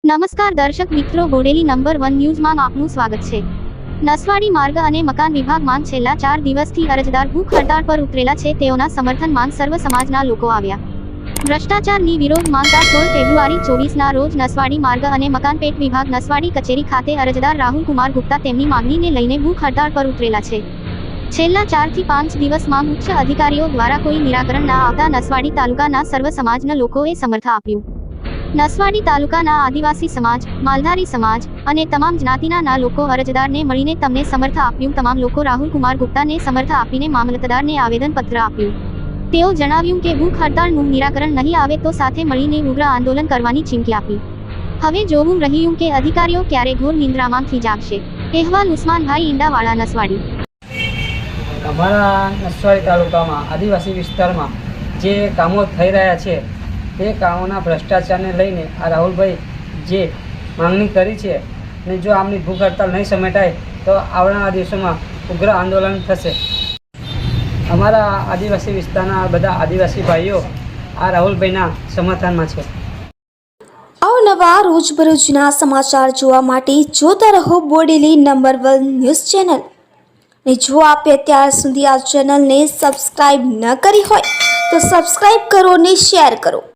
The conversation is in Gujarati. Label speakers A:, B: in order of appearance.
A: નમસ્કાર દર્શક મિત્રો, બોડેલી નંબર 1 ન્યૂઝમાં આપનું સ્વાગત છે। નસવાડી માર્ગ અને મકાન વિભાગમાં છેલ્લા 4 દિવસથી અરજદાર ભૂખ હડતાળ પર ઉતરેલા છે। તેઓના સમર્થનમાં સર્વ સમાજના લોકો આવ્યા। ભ્રષ્ટાચારની વિરોધમાં 16 ફેબ્રુઆરી 24ના રોજ નસવાડી માર્ગ અને મકાન પેટ વિભાગ નસવાડી કચેરી ખાતે અરજદાર રાહુલ કુમાર ગુપ્તા તેમની માંગણીને લઈને ભૂખ હડતાળ પર ઉતરેલા છે। છેલ્લા 4 થી 5 દિવસમાં ઉચ્ચ અધિકારીઓ દ્વારા કોઈ નિરાકરણ ના આવતા નસવાડી તાલુકાના સર્વ સમાજના લોકોએ સમર્થન આપ્યું। નસવાડી તાલુકાના આદિવાસી સમાજ, માલધારી સમાજ અને તમામ જ્ઞાતિના લોકો અરજદારને મળીને તેમને સમર્થન આપ્યું। તમામ લોકો રાહુલ કુમાર ગુપ્તાને સમર્થન આપીને મામલતદારને આવેદનપત્ર આપ્યું। તેઓ જણાવ્યું કે ભૂખ હડતાળનું નિરાકરણ નહીં આવે તો સાથે મળીને ઉગ્ર આંદોલન કરવાની ચીમકી આપી। હવે જોવું રહ્યું કે અધિકારીઓ ક્યારે ઘોર નિંદ્રામાંથી જાગશે। અહેવાલ ઉસ્માનભાઈ ઈંડાવાળા, નસવાડી।
B: અમારા નસવાડી તાલુકામાં આદિવાસી વિસ્તારમાં જે કામો થઈ રહ્યા છે તે કામોના ભ્રષ્ટાચારને લઈને આ રાહુલભાઈ જે માંગણી કરી છે અને જો આમની ભૂખ હડતાળ નહીં સમેટાય તો આવનારા દિવસોમાં ઉગ્ર આંદોલન થશે। અમારા આદિવાસી વિસ્તારના બધા આદિવાસી ભાઈઓ આ રાહુલભાઈના સમર્થનમાં છે।
C: અવનવા રોજબરોજના સમાચાર જોવા માટે જોતા રહો બોડેલી નંબર 1 ન્યૂઝ ચેનલ। ને જો આપે અત્યાર સુધી આ ચેનલને સબસ્ક્રાઇબ ન કરી હોય તો સબસ્ક્રાઇબ કરો ને શેર કરો।